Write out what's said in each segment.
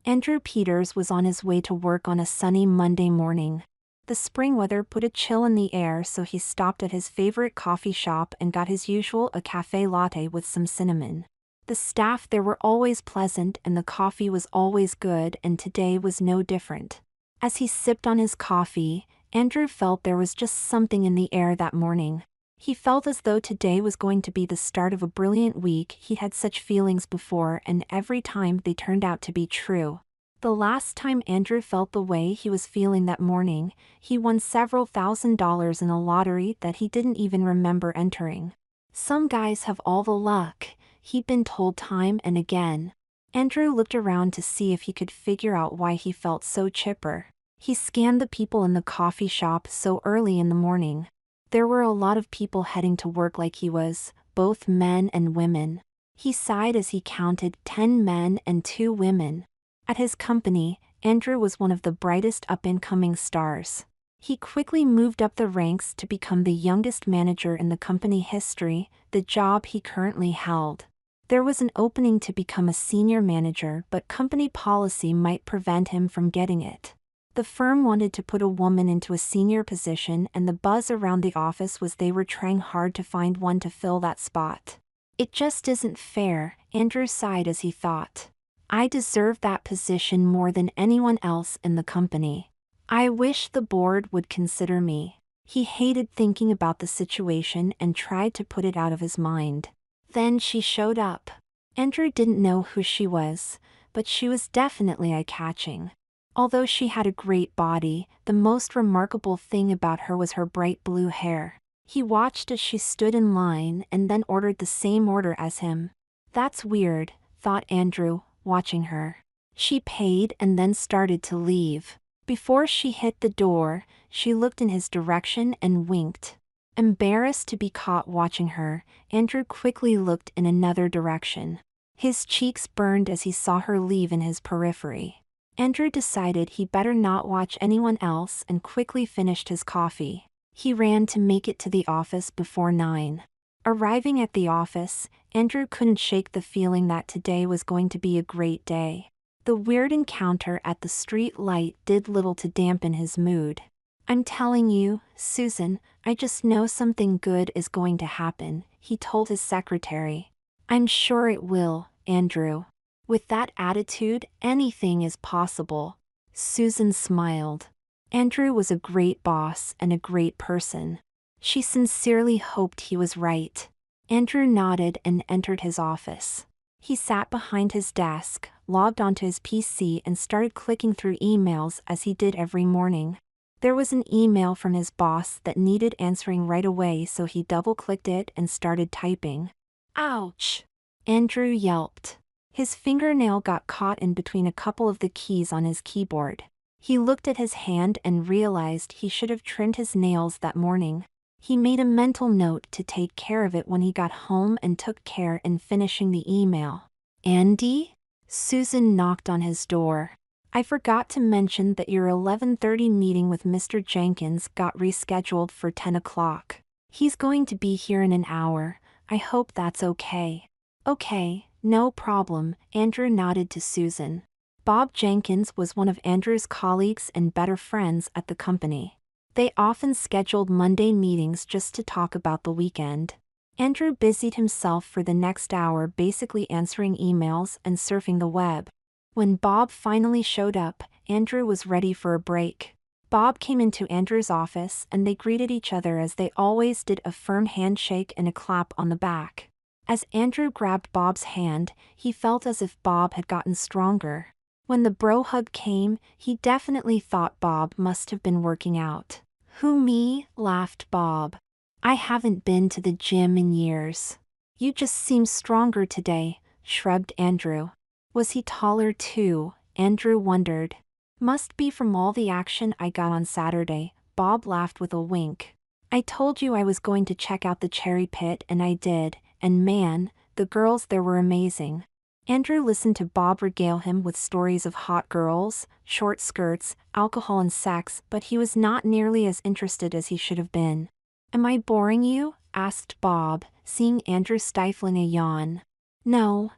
Andrew Peters was on his way to work on a sunny Monday morning. The spring weather put a chill in the air, so he stopped at his favorite coffee shop and got his usual a cafe latte with some cinnamon. The staff there were always pleasant and the coffee was always good, and today was no different. As he sipped on his coffee, Andrew felt there was just something in the air that morning. He felt as though today was going to be the start of a brilliant week. He had such feelings before, and every time they turned out to be true. The last time Andrew felt the way he was feeling that morning, he won several $1,000s in a lottery that he didn't even remember entering. Some guys have all the luck, he'd been told time and again. Andrew looked around to see if he could figure out why he felt so chipper. He scanned the people in the coffee shop so early in the morning. There were a lot of people heading to work like he was, both men and women. He sighed as he counted 10 men and 2 women. At his company, Andrew was one of the brightest up-and-coming stars. He quickly moved up the ranks to become the youngest manager in the company history, the job he currently held. There was an opening to become a senior manager, but company policy might prevent him from getting it. The firm wanted to put a woman into a senior position, and the buzz around the office was they were trying hard to find one to fill that spot. It just isn't fair, Andrew sighed as he thought. I deserve that position more than anyone else in the company. I wish the board would consider me. He hated thinking about the situation and tried to put it out of his mind. Then she showed up. Andrew didn't know who she was, but she was definitely eye-catching. Although she had a great body, the most remarkable thing about her was her bright blue hair. He watched as she stood in line and then ordered the same order as him. That's weird, thought Andrew, watching her. She paid and then started to leave. Before she hit the door, she looked in his direction and winked. Embarrassed to be caught watching her, Andrew quickly looked in another direction. His cheeks burned as he saw her leave in his periphery. Andrew decided he better not watch anyone else and quickly finished his coffee. He ran to make it to the office before 9. Arriving at the office, Andrew couldn't shake the feeling that today was going to be a great day. The weird encounter at the street light did little to dampen his mood. I'm telling you, Susan, I just know something good is going to happen, he told his secretary. I'm sure it will, Andrew. With that attitude, anything is possible. Susan smiled. Andrew was a great boss and a great person. She sincerely hoped he was right. Andrew nodded and entered his office. He sat behind his desk, logged onto his PC and started clicking through emails as he did every morning. There was an email from his boss that needed answering right away, so he double-clicked it and started typing. Ouch! Andrew yelped. His fingernail got caught in between a couple of the keys on his keyboard. He looked at his hand and realized he should have trimmed his nails that morning. He made a mental note to take care of it when he got home and took care in finishing the email. Andy? Susan knocked on his door. I forgot to mention that your 11:30 meeting with Mr. Jenkins got rescheduled for 10 o'clock. He's going to be here in an hour. I hope that's okay. Okay. No problem, Andrew nodded to Susan. Bob Jenkins was one of Andrew's colleagues and better friends at the company. They often scheduled Monday meetings just to talk about the weekend. Andrew busied himself for the next hour basically answering emails and surfing the web. When Bob finally showed up, Andrew was ready for a break. Bob came into Andrew's office and they greeted each other as they always did, a firm handshake and a clap on the back. As Andrew grabbed Bob's hand, he felt as if Bob had gotten stronger. When the bro hug came, he definitely thought Bob must have been working out. Who, me? Laughed Bob. I haven't been to the gym in years. You just seem stronger today, shrugged Andrew. Was he taller too? Andrew wondered. Must be from all the action I got on Saturday, Bob laughed with a wink. I told you I was going to check out the cherry pit and I did. And man, the girls there were amazing. Andrew listened to Bob regale him with stories of hot girls, short skirts, alcohol and sex, but he was not nearly as interested as he should have been. Am I boring you? Asked Bob, seeing Andrew stifling a yawn. No,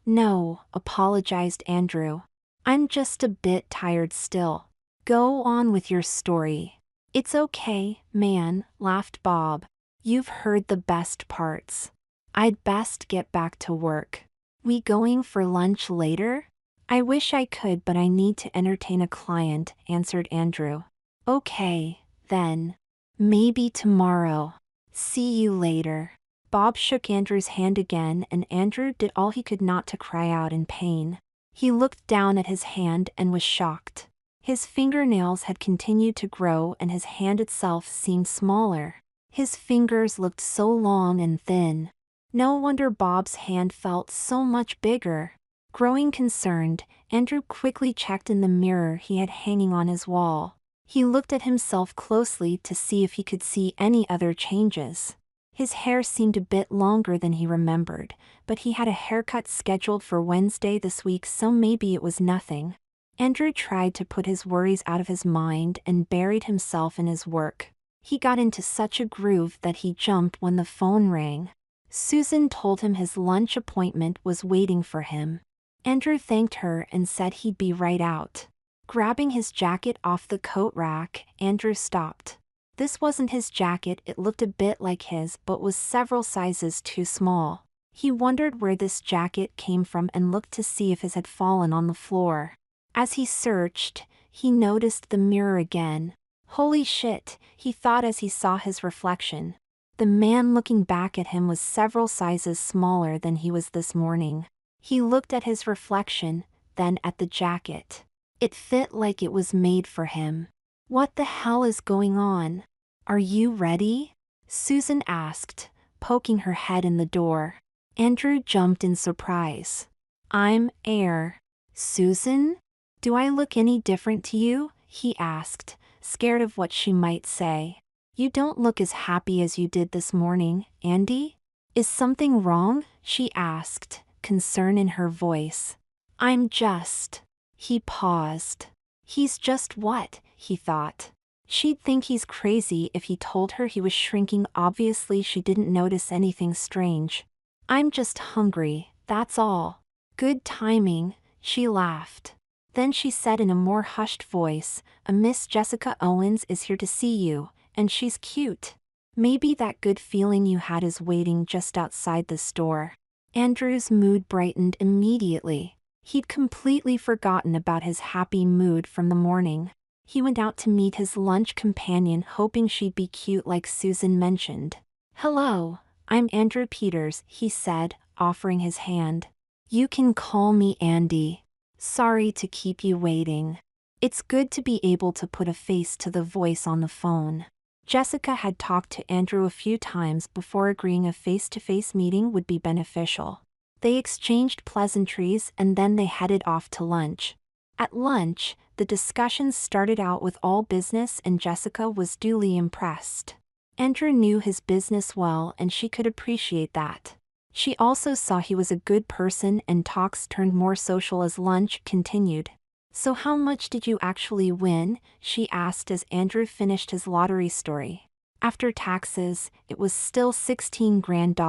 apologized Andrew. I'm just a bit tired still. Go on with your story. It's okay, man, laughed Bob. You've heard the best parts. I'd best get back to work. We going for lunch later? I wish I could, but I need to entertain a client, answered Andrew. Okay, then. Maybe tomorrow. See you later. Bob shook Andrew's hand again, and Andrew did all he could not to cry out in pain. He looked down at his hand and was shocked. His fingernails had continued to grow and his hand itself seemed smaller. His fingers looked so long and thin. No wonder Bob's hand felt so much bigger. Growing concerned, Andrew quickly checked in the mirror he had hanging on his wall. He looked at himself closely to see if he could see any other changes. His hair seemed a bit longer than he remembered, but he had a haircut scheduled for Wednesday this week, so maybe it was nothing. Andrew tried to put his worries out of his mind and buried himself in his work. He got into such a groove that he jumped when the phone rang. Susan told him his lunch appointment was waiting for him. Andrew thanked her and said he'd be right out. Grabbing his jacket off the coat rack, Andrew stopped. This wasn't his jacket, it looked a bit like his but was several sizes too small. He wondered where this jacket came from and looked to see if his had fallen on the floor. As he searched, he noticed the mirror again. Holy shit, he thought as he saw his reflection. The man looking back at him was several sizes smaller than he was this morning. He looked at his reflection, then at the jacket. It fit like it was made for him. What the hell is going on? Are you ready? Susan asked, poking her head in the door. Andrew jumped in surprise. I'm Air. Susan? Do I look any different to you? He asked, scared of what she might say. You don't look as happy as you did this morning, Andy. Is something wrong? She asked, concern in her voice. I'm just. He paused. He's just what? He thought. She'd think he's crazy if he told her he was shrinking. Obviously she didn't notice anything strange. I'm just hungry, that's all. Good timing, she laughed. Then she said in a more hushed voice, a Miss Jessica Owens is here to see you, and she's cute. Maybe that good feeling you had is waiting just outside the store. Andrew's mood brightened immediately. He'd completely forgotten about his happy mood from the morning. He went out to meet his lunch companion, hoping she'd be cute like Susan mentioned. Hello, I'm Andrew Peters, he said, offering his hand. You can call me Andy. Sorry to keep you waiting. It's good to be able to put a face to the voice on the phone. Jessica had talked to Andrew a few times before agreeing a face-to-face meeting would be beneficial. They exchanged pleasantries and then they headed off to lunch. At lunch, the discussions started out with all business and Jessica was duly impressed. Andrew knew his business well and she could appreciate that. She also saw he was a good person and talks turned more social as lunch continued. So how much did you actually win? She asked as Andrew finished his lottery story. After taxes, it was still $16 grand,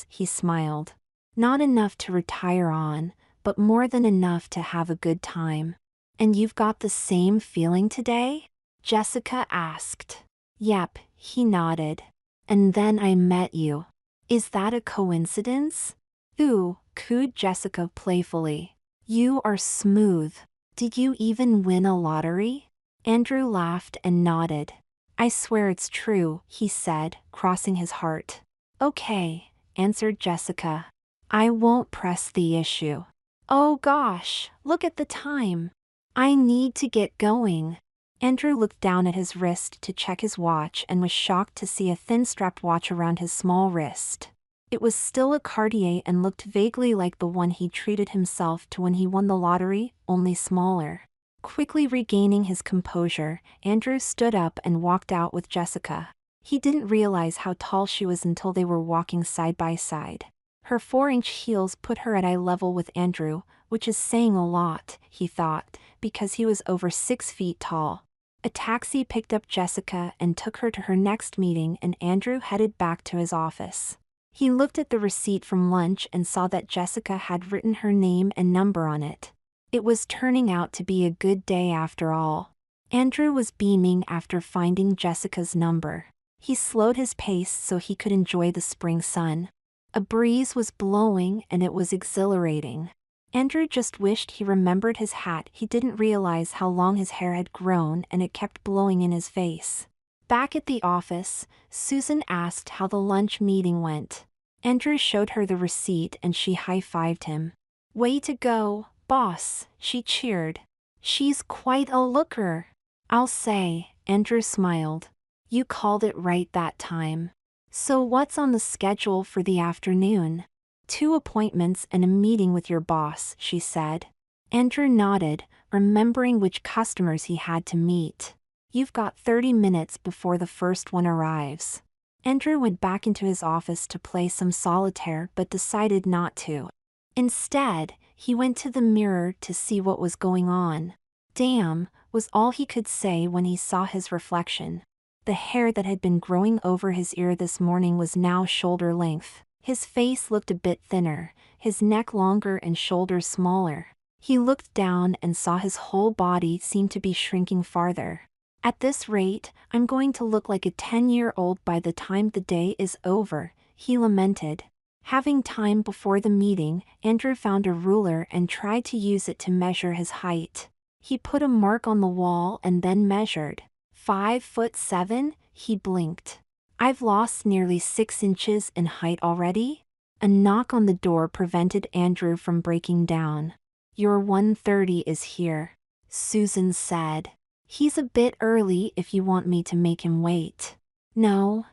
he smiled. Not enough to retire on, but more than enough to have a good time. And you've got the same feeling today? Jessica asked. Yep, he nodded. And then I met you. Is that a coincidence? Ooh, cooed Jessica playfully. You are smooth. Did you even win a lottery? Andrew laughed and nodded. I swear it's true, he said, crossing his heart. Okay, answered Jessica. I won't press the issue. Oh gosh, look at the time. I need to get going. Andrew looked down at his wrist to check his watch and was shocked to see a thin-strapped watch around his small wrist. It was still a Cartier and looked vaguely like the one he treated himself to when he won the lottery, only smaller. Quickly regaining his composure, Andrew stood up and walked out with Jessica. He didn't realize how tall she was until they were walking side by side. Her 4-inch heels put her at eye level with Andrew, which is saying a lot, he thought, because he was over 6 feet tall. A taxi picked up Jessica and took her to her next meeting and Andrew headed back to his office. He looked at the receipt from lunch and saw that Jessica had written her name and number on it. It was turning out to be a good day after all. Andrew was beaming after finding Jessica's number. He slowed his pace so he could enjoy the spring sun. A breeze was blowing and it was exhilarating. Andrew just wished he remembered his hat. He didn't realize how long his hair had grown and it kept blowing in his face. Back at the office, Susan asked how the lunch meeting went. Andrew showed her the receipt and she high-fived him. "Way to go, boss," she cheered. "She's quite a looker, I'll say," Andrew smiled. "You called it right that time. So what's on the schedule for the afternoon?" "2 appointments and a meeting with your boss," she said. Andrew nodded, remembering which customers he had to meet. "You've got 30 minutes before the first one arrives." Andrew went back into his office to play some solitaire but decided not to. Instead, he went to the mirror to see what was going on. "Damn," was all he could say when he saw his reflection. The hair that had been growing over his ear this morning was now shoulder length. His face looked a bit thinner, his neck longer and shoulders smaller. He looked down and saw his whole body seemed to be shrinking farther. "At this rate, I'm going to look like a 10-year-old by the time the day is over," he lamented. Having time before the meeting, Andrew found a ruler and tried to use it to measure his height. He put a mark on the wall and then measured. 5'7", he blinked. "I've lost nearly 6 inches in height already?" A knock on the door prevented Andrew from breaking down. "Your 1:30 is here," Susan said. "He's a bit early if you want me to make him wait." No,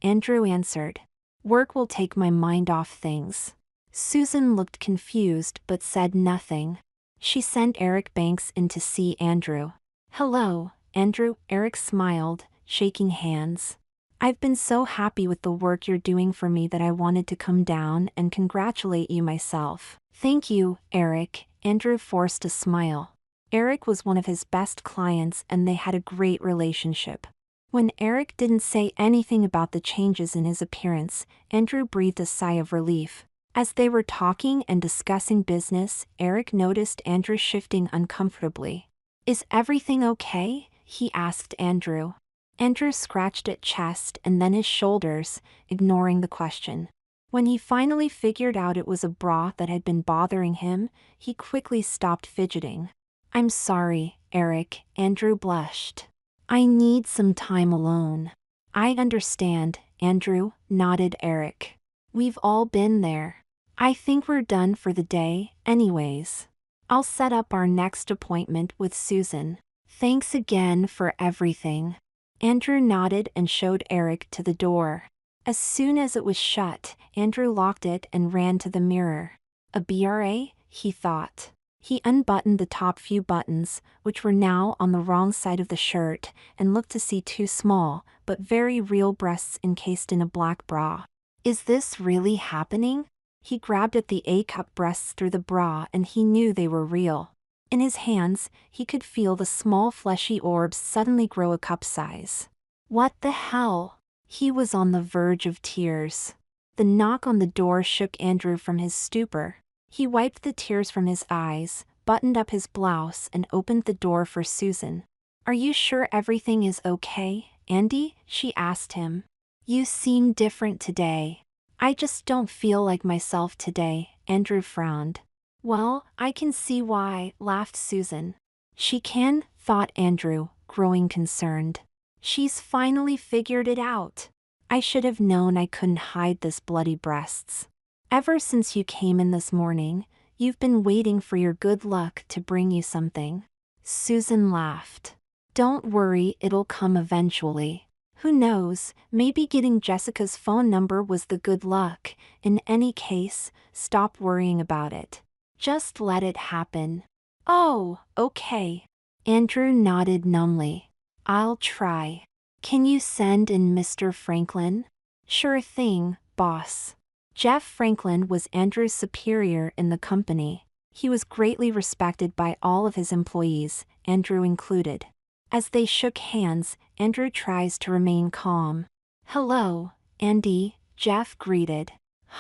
Andrew answered. "Work will take my mind off things." Susan looked confused but said nothing. She sent Eric Banks in to see Andrew. "Hello, Andrew," Eric smiled, shaking hands. "I've been so happy with the work you're doing for me that I wanted to come down and congratulate you myself." "Thank you, Eric," Andrew forced a smile. Eric was one of his best clients and they had a great relationship. When Eric didn't say anything about the changes in his appearance, Andrew breathed a sigh of relief. As they were talking and discussing business, Eric noticed Andrew shifting uncomfortably. "Is everything okay?" he asked Andrew. Andrew scratched at chest and then his shoulders, ignoring the question. When he finally figured out it was a bra that had been bothering him, he quickly stopped fidgeting. "I'm sorry, Eric," Andrew blushed. "I need some time alone." "I understand," Andrew, nodded Eric. "We've all been there. I think we're done for the day, anyways. I'll set up our next appointment with Susan. Thanks again for everything." Andrew nodded and showed Eric to the door. As soon as it was shut, Andrew locked it and ran to the mirror. A bra, he thought. He unbuttoned the top few buttons, which were now on the wrong side of the shirt, and looked to see 2 small, but very real breasts encased in a black bra. "Is this really happening?" He grabbed at the A-cup breasts through the bra and he knew they were real. In his hands, he could feel the small fleshy orbs suddenly grow a cup size. What the hell? He was on the verge of tears. The knock on the door shook Andrew from his stupor. He wiped the tears from his eyes, buttoned up his blouse and opened the door for Susan. "Are you sure everything is okay, Andy?" she asked him. "You seem different today." "I just don't feel like myself today," Andrew frowned. "Well, I can see why," laughed Susan. "She can," thought Andrew, growing concerned. "She's finally figured it out. I should have known I couldn't hide this bloody breasts. Ever since you came in this morning, you've been waiting for your good luck to bring you something." Susan laughed. "Don't worry, it'll come eventually. Who knows, maybe getting Jessica's phone number was the good luck. In any case, stop worrying about it. Just let it happen." "Oh, okay." Andrew nodded numbly. "I'll try. Can you send in Mr. Franklin?" "Sure thing, boss." Jeff Franklin was Andrew's superior in the company. He was greatly respected by all of his employees, Andrew included. As they shook hands, Andrew tries to remain calm. "Hello, Andy," Jeff greeted.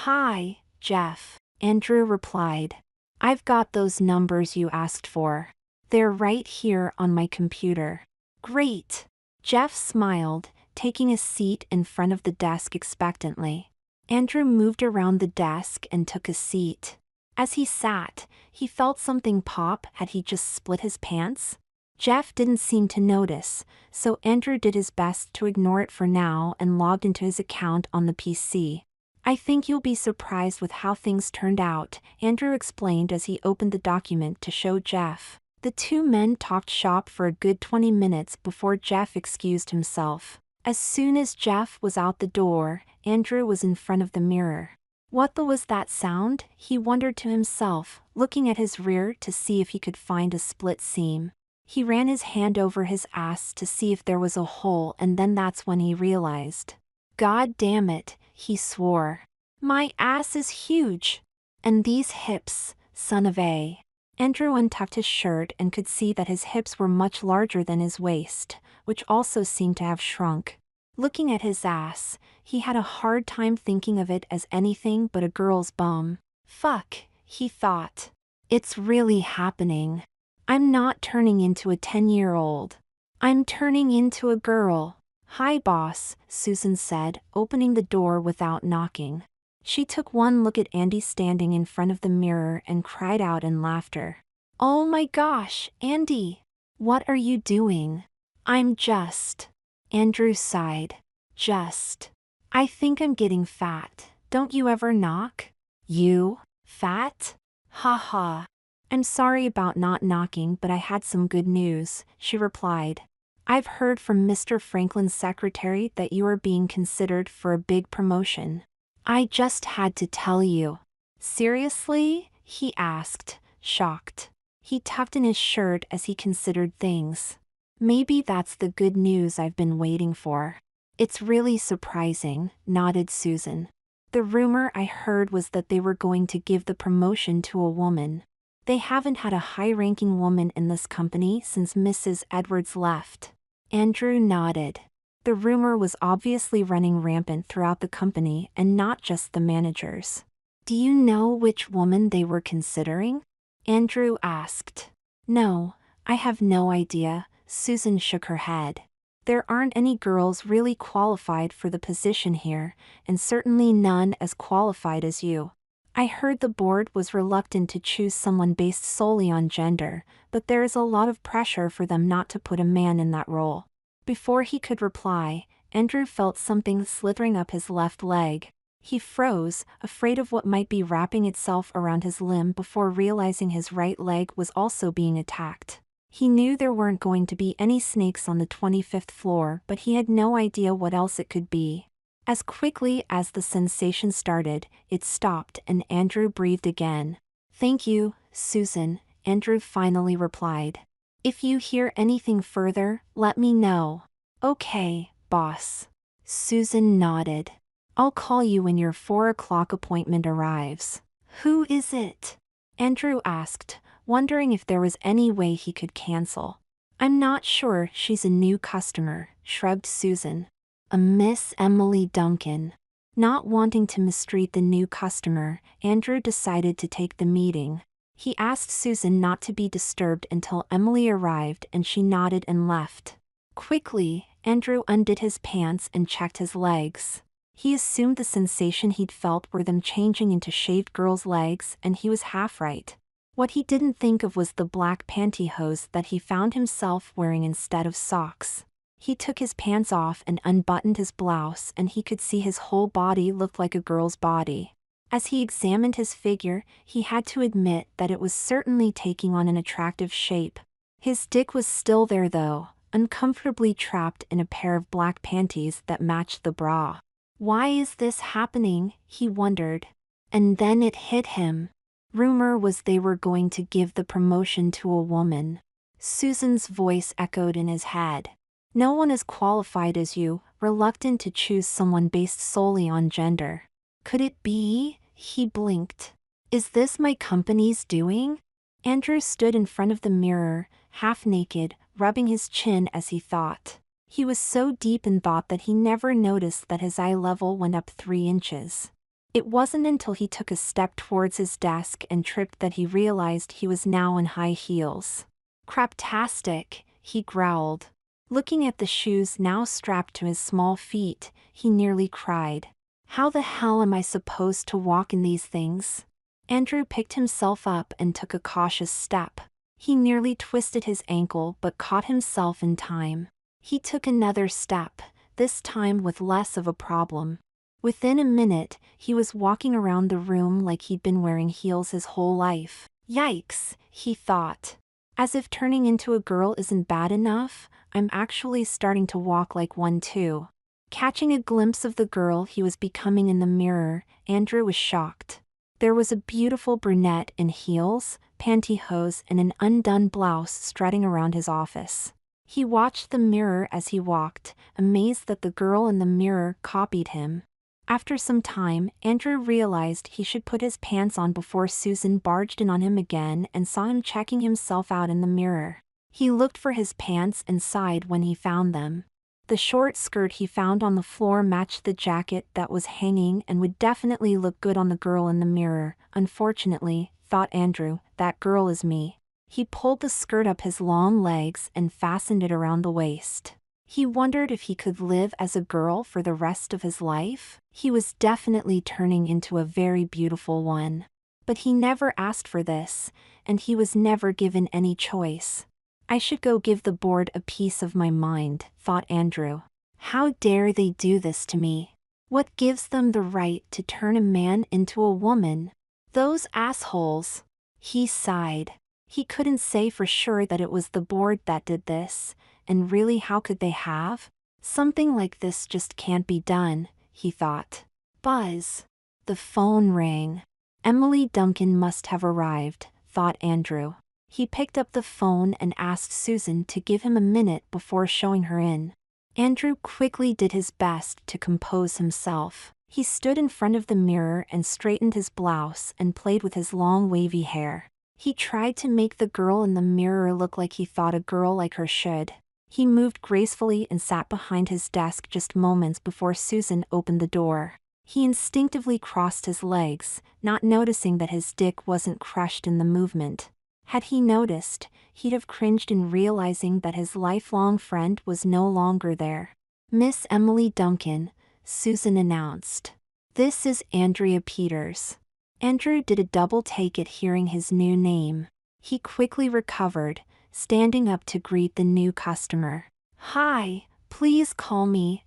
"Hi, Jeff," Andrew replied. I've got those numbers you asked for. They're right here on my computer. Great. Jeff smiled, taking a seat in front of the desk expectantly. Andrew moved around the desk and took a seat. As he sat, he felt something pop. Had he just split his pants? Jeff didn't seem to notice, so Andrew did his best to ignore it for now and logged into his account on the PC. I think you'll be surprised with how things turned out, Andrew explained as he opened the document to show Jeff. The two men talked shop for a good 20 minutes before Jeff excused himself. As soon as Jeff was out the door, Andrew was in front of the mirror. What was that sound? He wondered to himself, looking at his rear to see if he could find a split seam. He ran his hand over his ass to see if there was a hole, and then that's when he realized. God damn it, he swore. My ass is huge. And these hips, son of a. Andrew untucked his shirt and could see that his hips were much larger than his waist, which also seemed to have shrunk. Looking at his ass, he had a hard time thinking of it as anything but a girl's bum. Fuck, he thought. It's really happening. I'm not turning into a 10-year-old. I'm turning into a girl. Hi boss, Susan said, opening the door without knocking. She took one look at Andy standing in front of the mirror and cried out in laughter. Oh my gosh, Andy! What are you doing? I'm just... Andrew sighed. Just... I think I'm getting fat. Don't you ever knock? You? Fat? Ha ha. I'm sorry about not knocking, but I had some good news, she replied. I've heard from Mr. Franklin's secretary that you are being considered for a big promotion. I just had to tell you. Seriously? He asked, shocked. He tucked in his shirt as he considered things. Maybe that's the good news I've been waiting for. It's really surprising, nodded Susan. The rumor I heard was that they were going to give the promotion to a woman. They haven't had a high-ranking woman in this company since Mrs. Edwards left. Andrew nodded. The rumor was obviously running rampant throughout the company and not just the managers. Do you know which woman they were considering? Andrew asked. No, I have no idea, Susan shook her head. There aren't any girls really qualified for the position here, and certainly none as qualified as you. I heard the board was reluctant to choose someone based solely on gender, but there is a lot of pressure for them not to put a man in that role. Before he could reply, Andrew felt something slithering up his left leg. He froze, afraid of what might be wrapping itself around his limb before realizing his right leg was also being attacked. He knew there weren't going to be any snakes on the 25th floor, but he had no idea what else it could be. As quickly as the sensation started, it stopped and Andrew breathed again. Thank you, Susan, Andrew finally replied. If you hear anything further, let me know. Okay, boss. Susan nodded. I'll call you when your 4 o'clock appointment arrives. Who is it? Andrew asked, wondering if there was any way he could cancel. I'm not sure, she's a new customer, shrugged Susan. A Miss Emily Duncan. Not wanting to mistreat the new customer, Andrew decided to take the meeting. He asked Susan not to be disturbed until Emily arrived and she nodded and left. Quickly, Andrew undid his pants and checked his legs. He assumed the sensation he'd felt were them changing into shaved girls' legs, and he was half right. What he didn't think of was the black pantyhose that he found himself wearing instead of socks. He took his pants off and unbuttoned his blouse, and he could see his whole body looked like a girl's body. As he examined his figure, he had to admit that it was certainly taking on an attractive shape. His dick was still there though, uncomfortably trapped in a pair of black panties that matched the bra. Why is this happening, he wondered. And then it hit him. Rumor was they were going to give the promotion to a woman. Susan's voice echoed in his head. No one as qualified as you, reluctant to choose someone based solely on gender. Could it be? He blinked. Is this my company's doing? Andrew stood in front of the mirror, half naked, rubbing his chin as he thought. He was so deep in thought that he never noticed that his eye level went up 3 inches. It wasn't until he took a step towards his desk and tripped that he realized he was now in high heels. "Craptastic," he growled. Looking at the shoes now strapped to his small feet, he nearly cried. "How the hell am I supposed to walk in these things?" Andrew picked himself up and took a cautious step. He nearly twisted his ankle but caught himself in time. He took another step, this time with less of a problem. Within a minute, he was walking around the room like he'd been wearing heels his whole life. Yikes, he thought. As if turning into a girl isn't bad enough, I'm actually starting to walk like one too. Catching a glimpse of the girl he was becoming in the mirror, Andrew was shocked. There was a beautiful brunette in heels, pantyhose and an undone blouse strutting around his office. He watched the mirror as he walked, amazed that the girl in the mirror copied him. After some time, Andrew realized he should put his pants on before Susan barged in on him again and saw him checking himself out in the mirror. He looked for his pants and sighed when he found them. The short skirt he found on the floor matched the jacket that was hanging and would definitely look good on the girl in the mirror. Unfortunately, thought Andrew, that girl is me. He pulled the skirt up his long legs and fastened it around the waist. He wondered if he could live as a girl for the rest of his life. He was definitely turning into a very beautiful one. But he never asked for this, and he was never given any choice. I should go give the board a piece of my mind, thought Andrew. How dare they do this to me? What gives them the right to turn a man into a woman? Those assholes. He sighed. He couldn't say for sure that it was the board that did this, and really how could they have? Something like this just can't be done, he thought. Buzz. The phone rang. Emily Duncan must have arrived, thought Andrew. He picked up the phone and asked Susan to give him a minute before showing her in. Andrew quickly did his best to compose himself. He stood in front of the mirror and straightened his blouse and played with his long wavy hair. He tried to make the girl in the mirror look like he thought a girl like her should. He moved gracefully and sat behind his desk just moments before Susan opened the door. He instinctively crossed his legs, not noticing that his dick wasn't crushed in the movement. Had he noticed, he'd have cringed in realizing that his lifelong friend was no longer there. "Miss Emily Duncan," Susan announced. "This is Andrea Peters." Andrew did a double take at hearing his new name. He quickly recovered, standing up to greet the new customer. "Hi, please call me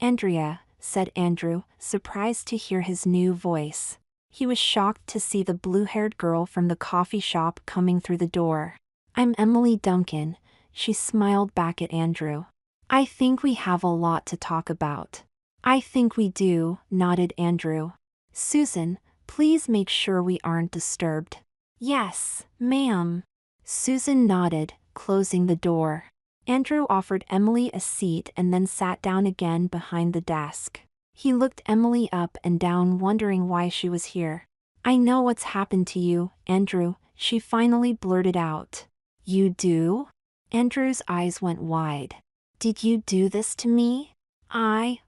Andrea," said Andrew, surprised to hear his new voice. He was shocked to see the blue-haired girl from the coffee shop coming through the door. "I'm Emily Duncan," she smiled back at Andrew. "I think we have a lot to talk about." "I think we do," nodded Andrew. "Susan, please make sure we aren't disturbed." "Yes, ma'am." Susan nodded, closing the door. Andrew offered Emily a seat and then sat down again behind the desk. He looked Emily up and down, wondering why she was here. "I know what's happened to you, Andrew," she finally blurted out. "You do?" Andrew's eyes went wide. "Did you do this to me?"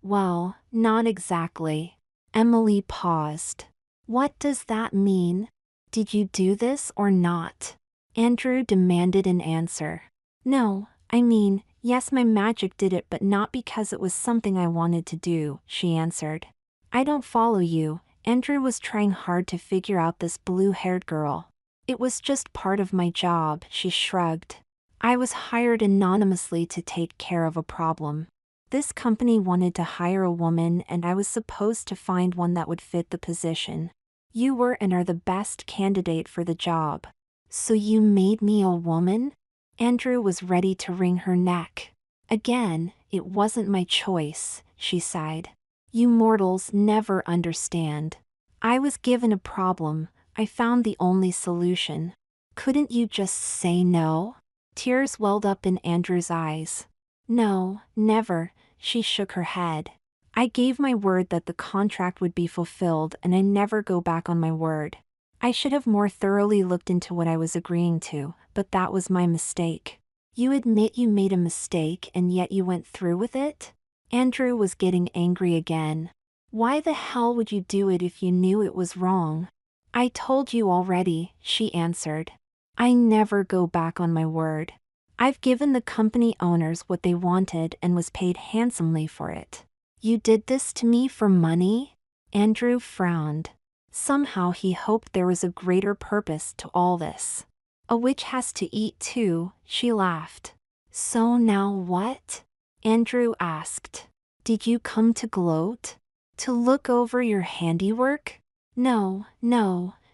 Well, not exactly." Emily paused. "What does that mean? Did you do this or not?" Andrew demanded an answer. "No, I mean, yes, my magic did it, but not because it was something I wanted to do," she answered. "I don't follow you." Andrew was trying hard to figure out this blue-haired girl. "It was just part of my job," she shrugged. "I was hired anonymously to take care of a problem. This company wanted to hire a woman and I was supposed to find one that would fit the position. You were and are the best candidate for the job. So you made me a woman?" Andrew was ready to wring her neck. "Again, it wasn't my choice," she sighed. "You mortals never understand. I was given a problem, I found the only solution. Couldn't you just say no?" Tears welled up in Andrew's eyes. "No, never," she shook her head. "I gave my word that the contract would be fulfilled and I never go back on my word. I should have more thoroughly looked into what I was agreeing to, but that was my mistake." "You admit you made a mistake and yet you went through with it?" Andrew was getting angry again. Why the hell would you do it if you knew it was wrong? I told you already, she answered. I never go back on my word. I've given the company owners what they wanted and was paid handsomely for it. You did this to me for money? Andrew frowned. Somehow he hoped there was a greater purpose to all this. A witch has to eat too, she laughed. So now what? Andrew asked. Did you come to gloat? To look over your handiwork? No,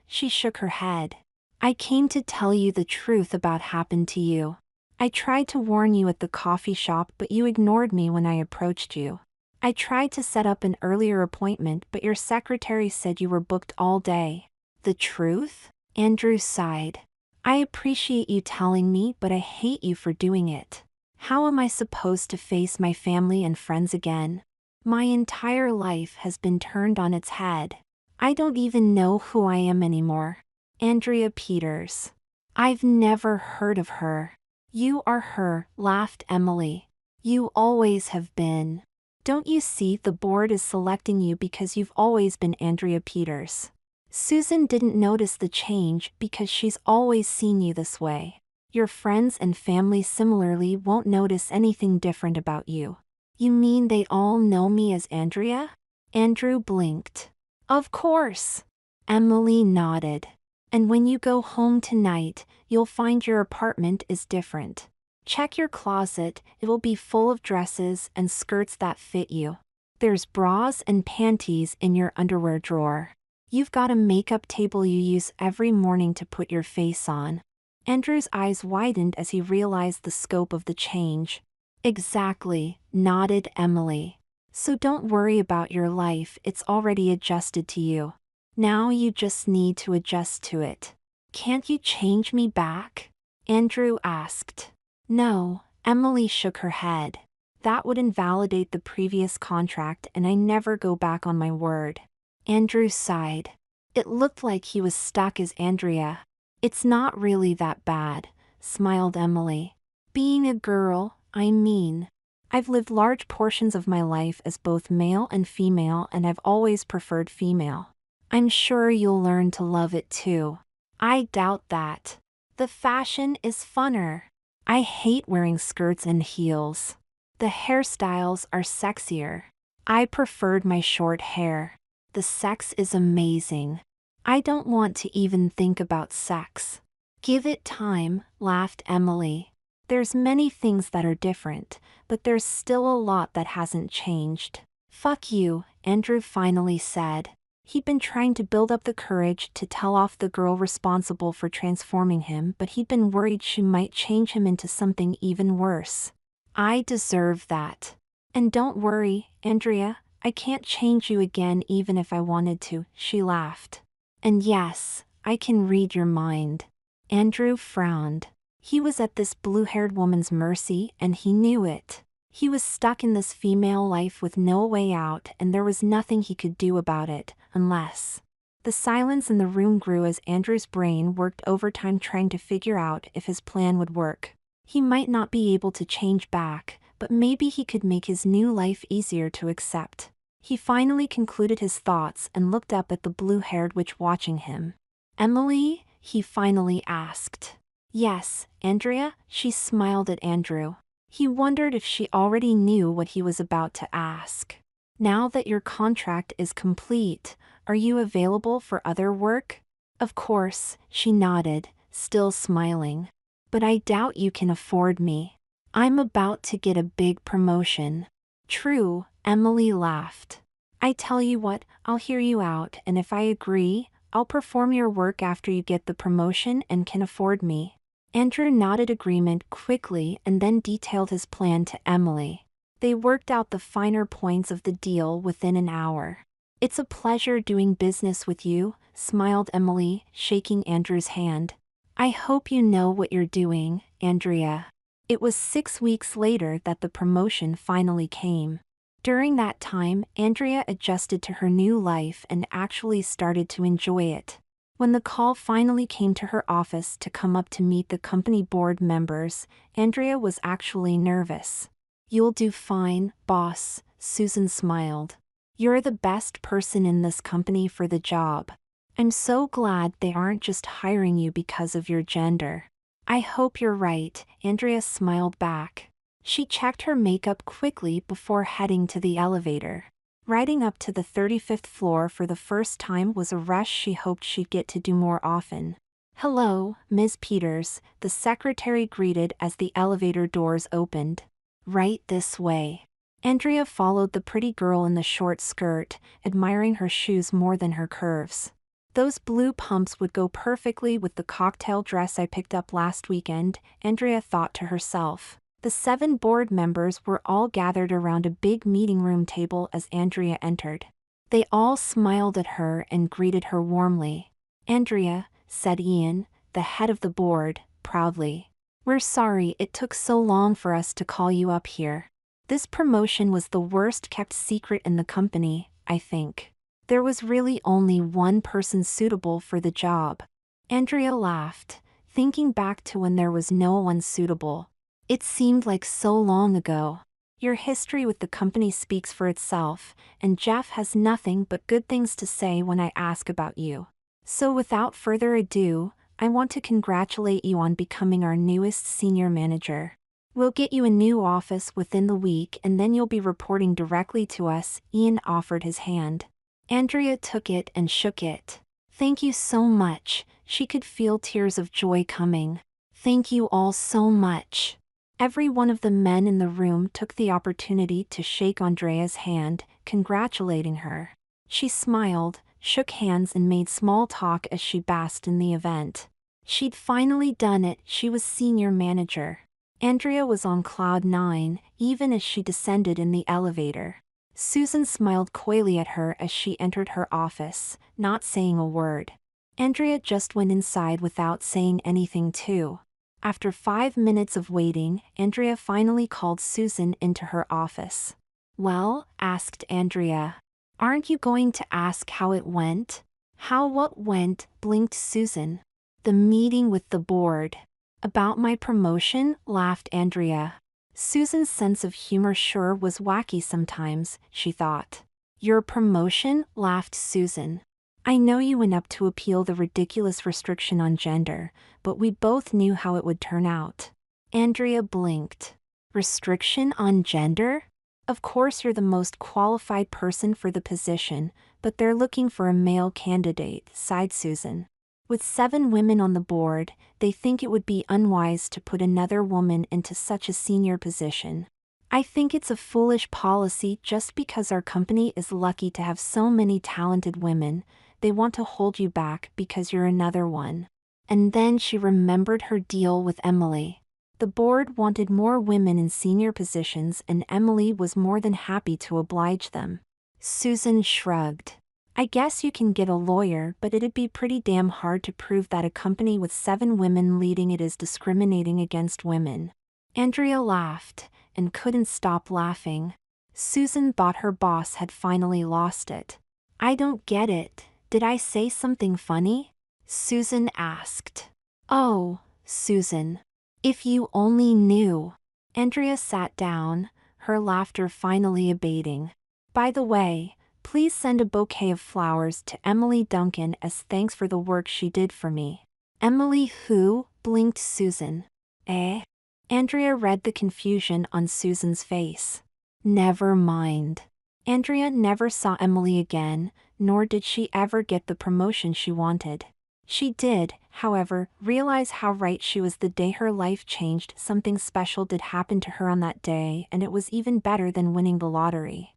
she shook her head. I came to tell you the truth about happened to you. I tried to warn you at the coffee shop, but you ignored me when I approached you. I tried to set up an earlier appointment, but your secretary said you were booked all day. The truth? Andrew sighed. I appreciate you telling me, but I hate you for doing it. How am I supposed to face my family and friends again? My entire life has been turned on its head. I don't even know who I am anymore. Andrea Peters. I've never heard of her. You are her, laughed Emily. You always have been. Don't you see the board is selecting you because you've always been Andrea Peters? Susan didn't notice the change because she's always seen you this way. Your friends and family similarly won't notice anything different about you. You mean they all know me as Andrea? Andrew blinked. Of course. Emily nodded. And when you go home tonight, you'll find your apartment is different. Check your closet, it will be full of dresses and skirts that fit you. There's bras and panties in your underwear drawer. You've got a makeup table you use every morning to put your face on. Andrew's eyes widened as he realized the scope of the change. Exactly, nodded Emily. So don't worry about your life, it's already adjusted to you. Now you just need to adjust to it. Can't you change me back? Andrew asked. No, Emily shook her head. That would invalidate the previous contract and I never go back on my word. Andrew sighed. It looked like he was stuck as Andrea. It's not really that bad, smiled Emily. Being a girl, I mean. I've lived large portions of my life as both male and female and I've always preferred female. I'm sure you'll learn to love it too. I doubt that. The fashion is funner. I hate wearing skirts and heels. The hairstyles are sexier. I preferred my short hair. The sex is amazing. I don't want to even think about sex. Give it time, laughed Emily. There's many things that are different, but there's still a lot that hasn't changed. Fuck you, Andrew finally said. He'd been trying to build up the courage to tell off the girl responsible for transforming him, but he'd been worried she might change him into something even worse. I deserve that. And don't worry, Andrea, I can't change you again even if I wanted to, she laughed. And yes, I can read your mind. Andrew frowned. He was at this blue-haired woman's mercy and he knew it. He was stuck in this female life with no way out and there was nothing he could do about it, unless. The silence in the room grew as Andrew's brain worked overtime trying to figure out if his plan would work. He might not be able to change back, but maybe he could make his new life easier to accept. He finally concluded his thoughts and looked up at the blue-haired witch watching him. Emily? He finally asked. Yes, Andrea, she smiled at Andrew. He wondered if she already knew what he was about to ask. Now that your contract is complete, are you available for other work? Of course, she nodded, still smiling. But I doubt you can afford me. I'm about to get a big promotion. True, Emily laughed. I tell you what, I'll hear you out and if I agree, I'll perform your work after you get the promotion and can afford me. Andrew nodded agreement quickly and then detailed his plan to Emily. They worked out the finer points of the deal within an hour. It's a pleasure doing business with you, smiled Emily, shaking Andrew's hand. I hope you know what you're doing, Andrea. It was 6 weeks later that the promotion finally came. During that time, Andrea adjusted to her new life and actually started to enjoy it. When the call finally came to her office to come up to meet the company board members, Andrea was actually nervous. You'll do fine, boss, Susan smiled. You're the best person in this company for the job. I'm so glad they aren't just hiring you because of your gender. I hope you're right, Andrea smiled back. She checked her makeup quickly before heading to the elevator. Riding up to the 35th floor for the first time was a rush she hoped she'd get to do more often. "Hello, Ms. Peters," the secretary greeted as the elevator doors opened. "Right this way." Andrea followed the pretty girl in the short skirt, admiring her shoes more than her curves. "Those blue pumps would go perfectly with the cocktail dress I picked up last weekend," Andrea thought to herself. The 7 board members were all gathered around a big meeting room table as Andrea entered. They all smiled at her and greeted her warmly. "Andrea," said Ian, the head of the board, proudly. "We're sorry it took so long for us to call you up here. This promotion was the worst kept secret in the company, I think. There was really only one person suitable for the job." Andrea laughed, thinking back to when there was no one suitable. It seemed like so long ago. "Your history with the company speaks for itself, and Jeff has nothing but good things to say when I ask about you. So without further ado, I want to congratulate you on becoming our newest senior manager. We'll get you a new office within the week and then you'll be reporting directly to us." Ian offered his hand. Andrea took it and shook it. "Thank you so much." She could feel tears of joy coming. "Thank you all so much." Every one of the men in the room took the opportunity to shake Andrea's hand, congratulating her. She smiled, shook hands and made small talk as she basked in the event. She'd finally done it, she was senior manager. Andrea was on cloud 9, even as she descended in the elevator. Susan smiled coyly at her as she entered her office, not saying a word. Andrea just went inside without saying anything too. After 5 minutes of waiting, Andrea finally called Susan into her office. "Well?" asked Andrea. "Aren't you going to ask how it went?" "How what went?" blinked Susan. "The meeting with the board." "About my promotion?" laughed Andrea. Susan's sense of humor sure was wacky sometimes, she thought. "Your promotion?" laughed Susan. "I know you went up to appeal the ridiculous restriction on gender, but we both knew how it would turn out." Andrea blinked. "Restriction on gender? Of course you're the most qualified person for the position, but they're looking for a male candidate," sighed Susan. "With 7 women on the board, they think it would be unwise to put another woman into such a senior position. I think it's a foolish policy just because our company is lucky to have so many talented women. They want to hold you back because you're another one." And then she remembered her deal with Emily. The board wanted more women in senior positions and Emily was more than happy to oblige them. Susan shrugged. "I guess you can get a lawyer, but it'd be pretty damn hard to prove that a company with 7 women leading it is discriminating against women." Andrea laughed, and couldn't stop laughing. Susan thought her boss had finally lost it. "I don't get it. Did I say something funny?" Susan asked. "Oh, Susan. If you only knew." Andrea sat down, her laughter finally abating. "By the way, please send a bouquet of flowers to Emily Duncan as thanks for the work she did for me." "Emily who?" blinked Susan. "Eh?" Andrea read the confusion on Susan's face. "Never mind." Andrea never saw Emily again, nor did she ever get the promotion she wanted. She did, however, realize how right she was the day her life changed. Something special did happen to her on that day, and it was even better than winning the lottery.